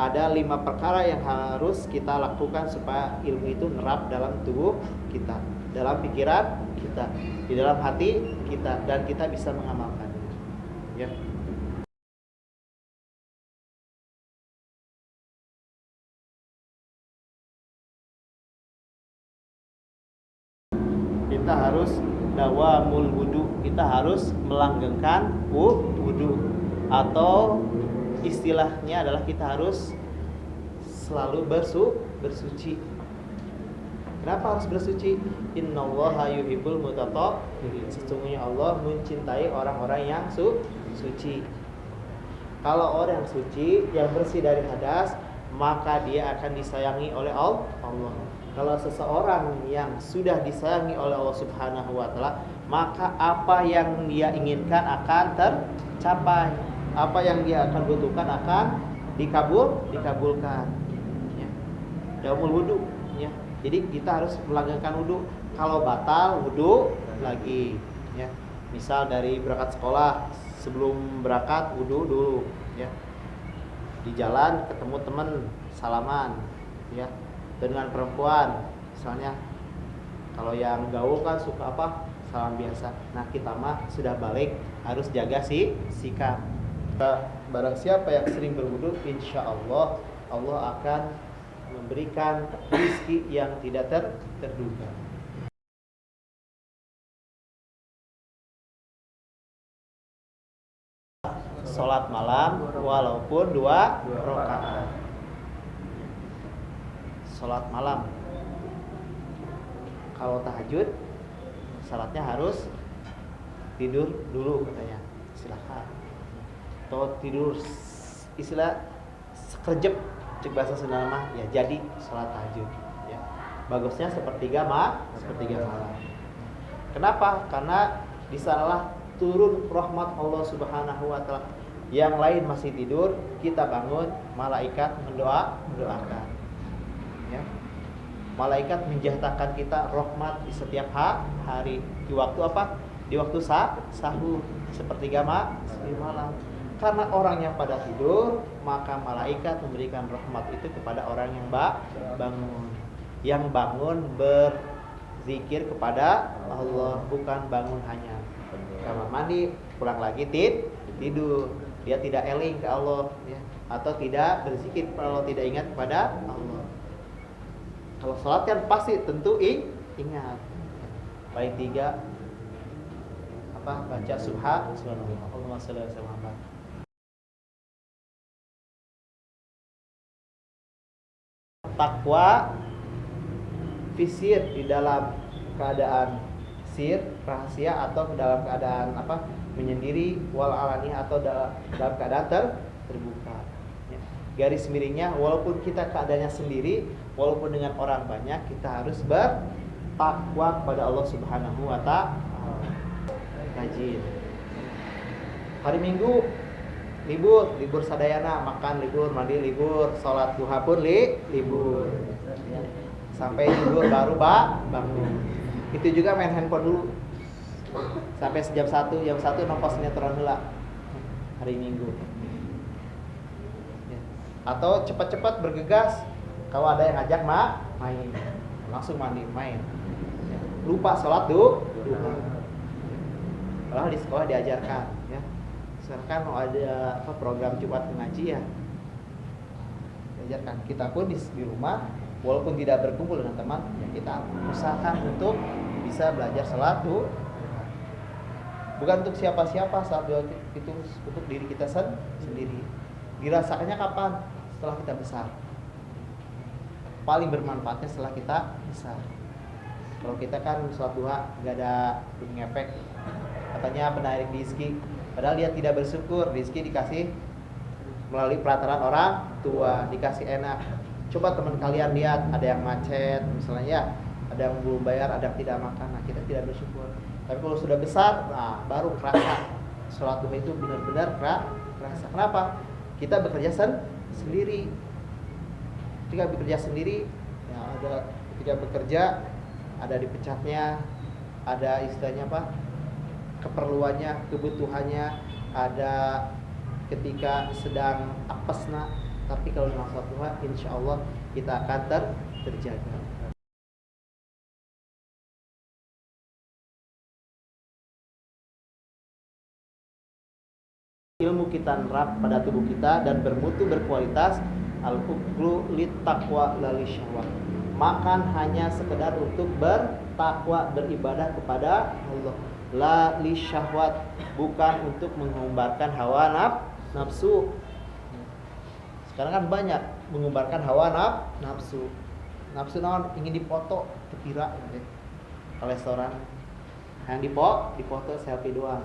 ada 5 perkara yang harus kita lakukan supaya ilmu itu nerap dalam tubuh kita, dalam pikiran kita, di dalam hati kita, dan kita bisa mengamalkannya. Ya. Kita harus dawamul wudu, kita harus melanggengkan wudu, atau istilahnya adalah kita harus selalu bersuci. Kenapa harus bersuci? Innallaha yuhibbul mutatahhirin. Sesungguhnya Allah mencintai orang-orang yang suci. Kalau orang suci, yang bersih dari hadas, maka dia akan disayangi oleh Allah. Kalau seseorang yang sudah disayangi oleh Allah Subhanahu wa taala, maka apa yang dia inginkan akan tercapai. Apa yang dia akan butuhkan akan dikabulkan. Ya. Daumul wudu, ya. Jadi kita harus melanggengkan wudu. Kalau batal wudu lagi, ya. Misal dari berangkat sekolah, sebelum berangkat wudu dulu, ya. Di jalan ketemu teman, salaman, ya. Dengan perempuan, misalnya kalau yang gaul kan suka apa? Salam biasa. Nah, kita mah sudah balik, harus jaga sikap. Barang siapa yang sering berwudu, insya Allah Allah akan memberikan rezeki yang tidak terduga. Sholat malam walaupun 2 rakaat. Sholat malam. Kalau tahajud, salatnya harus tidur dulu katanya. Silakan. Atau tidur istilah sekerjep, cek bahasa Sunda mah, ya jadi sholat tahajud, ya. Bagusnya sepertiga malam. Kenapa? Karena di sanalah turun rahmat Allah Subhanahu wa taala. Yang lain masih tidur, kita bangun, malaikat mendoakan. Ya. Malaikat menjatakan kita rahmat di setiap hari. Di waktu apa? Di waktu sahur, sepertiga malam. Karena orang yang pada tidur, maka malaikat memberikan rahmat itu kepada orang yang bangun. Yang bangun berzikir kepada Allah, bukan bangun hanya kamar mandi, pulang lagi tidur. Dia tidak eling ke Allah, ya. Atau tidak berzikir kalau tidak ingat kepada Allah. Kalau sholat kan pasti tentu ingat. Paling 3 baca subhanallah, Allahumma shalli ala Muhammad. Takwa fisir di dalam keadaan sir rahasia, atau dalam keadaan menyendiri, wal alaniah, atau dalam keadaan terbuka, ya. Garis miringnya, walaupun kita keadaannya sendiri, walaupun dengan orang banyak, kita harus bertakwa kepada Allah Subhanahu wa ta'ala. Rajin. Hari Minggu libur sadayana, makan libur, mandi libur, sholat duha pun libur, ya. Sampai libur baru bangun. Itu juga main handphone dulu sampai jam 1 nongkos sinetron heula hari Minggu, ya. Atau cepat-cepat bergegas, kalau ada yang ngajak main, langsung mandi main, ya. Lupa sholat duha. Kalau di sekolah diajarkan, ya. Sekarang kan ada program Jumat mengaji, ya. Diajarkan. Kita pun di rumah, walaupun tidak berkumpul dengan teman, ya, kita usahakan untuk bisa belajar sholat duha. Bukan untuk siapa-siapa, saat itu untuk diri kita sendiri. Dirasakannya kapan? Setelah kita besar. Paling bermanfaatnya setelah kita besar. Kalau kita kan sholat duha nggak ada ngefek, katanya penarik rezeki, padahal dia tidak bersyukur. Rezeki dikasih melalui perantaraan orang tua, dikasih enak. Coba teman kalian lihat, ada yang macet misalnya, ya, ada yang belum bayar, ada yang tidak makan. Nah, kita tidak bersyukur. Tapi kalau sudah besar, nah baru kerasa sholat duha itu benar-benar kerasa. Kenapa? Kita bekerja sendiri. Ketika bekerja sendiri, ya, ada ketika bekerja ada dipecatnya, ada istilahnya keperluannya, kebutuhannya, ada ketika sedang apesna, Tapi kalau dengan sholat duha, insya Allah kita akan terjaga. Ilmu kita nerap pada tubuh kita dan bermutu berkualitas. Al-uklu lit taqwa lali syahwat. Makan hanya sekedar untuk bertakwa, beribadah kepada Allah. La li syahwat, bukan untuk mengumbarkan hawa nafsu. Sekarang kan banyak mengumbarkan hawa nafsu. Nafsu naon ingin dipoto, kepira gitu. Ke restoran yang dipoto selfie doang.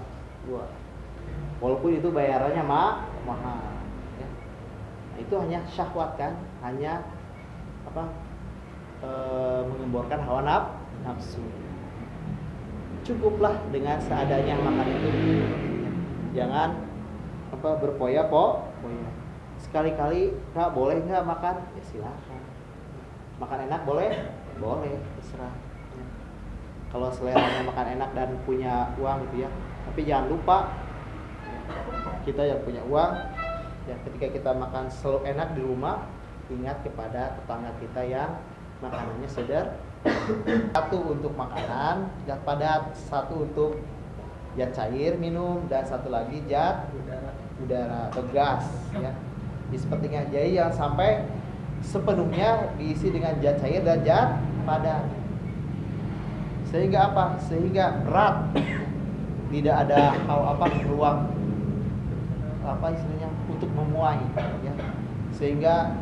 Walaupun itu bayarannya mahal. Ya. Nah, itu hanya syahwat kan, hanya mengemborkan hawa nafsu. Cukuplah dengan seadanya makan itu. Jangan berpoya-poya. Sekali-kali Kak boleh nggak makan? Ya silakan. Makan enak boleh, terserah. Ya. Kalau seleranya makan enak dan punya uang gitu ya. Tapi jangan lupa kita yang punya uang, ya ketika kita makan selalu enak di rumah, ingat kepada tetangga kita yang makanannya sederhana. Satu untuk makanan, zat padat, satu untuk zat cair minum, dan satu lagi zat udara atau gas. Ya. Di sepertiga jadi yang sampai sepenuhnya diisi dengan zat cair dan zat padat. Sehingga apa? Sehingga berat, tidak ada ruang istilahnya untuk memuai, ya. Sehingga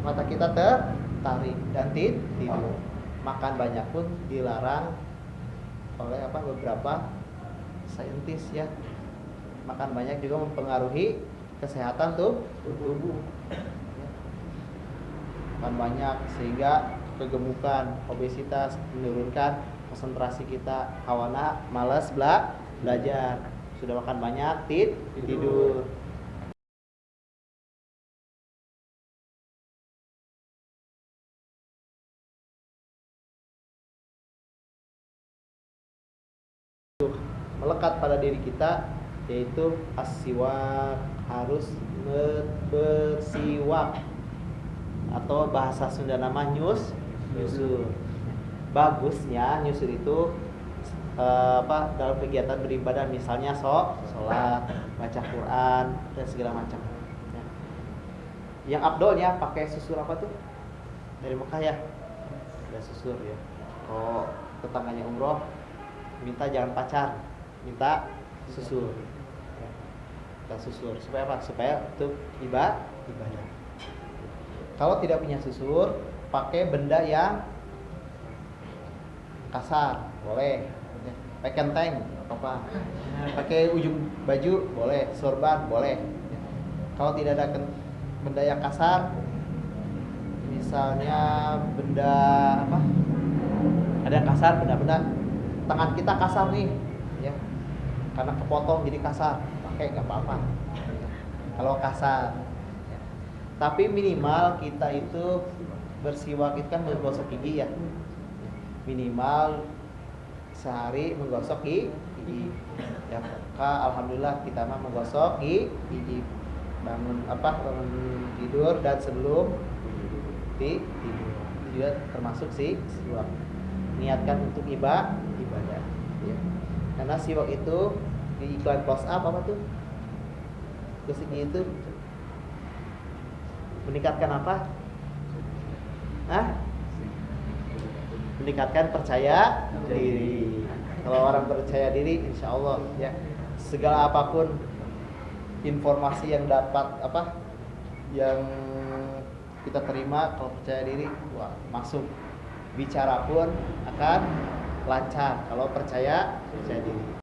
mata kita tertarik dan tidur. Makan banyak pun dilarang oleh beberapa saintis, ya. Makan banyak juga mempengaruhi kesehatan tubuh. Ya. Makan banyak sehingga kegemukan, obesitas, menurunkan konsentrasi kita, hawana, malas belajar. Sudah makan banyak, tidur. Melekat pada diri kita, yaitu as-siwak, harus bersiwak, atau bahasa Sunda nama nyusur. Bagusnya nyusur itu dalam kegiatan beribadah, misalnya sholat, baca Quran dan segala macam. Ya. Yang abdolnya pakai susur apa tuh? Dari Mekah ya, ada susur ya. Kalau tetangganya umroh, minta jangan pacar, minta susur. Ya. Minta susur supaya apa? Supaya untuk ibadah. Kalau tidak punya susur, pakai benda yang kasar, boleh. Pakai kenteng, apa? Pakai ujung baju, boleh. Sorban, boleh. Kalau tidak ada benda yang kasar, misalnya benda ada yang kasar, benda-benda tangan kita kasar nih, ya, karena kepotong jadi kasar, pakai nggak apa-apa. Kalau kasar, ya. Tapi minimal kita itu bersiwak itu kan menggosok gigi, ya. Minimal sehari menggosok gigi. Ya, alhamdulillah kita mah menggosok gigi. Bangun tidur dan sebelum tidur. Itu juga termasuk siwak. Niatkan untuk ibadah. Ya. Karena siwak itu di iklan close up apa tuh? Terus itu meningkatkan apa? Meningkatkan percaya diri. Kalau orang percaya diri, insya Allah ya segala apapun informasi yang yang kita terima, kalau percaya diri, masuk. Bicara pun akan lancar kalau percaya diri.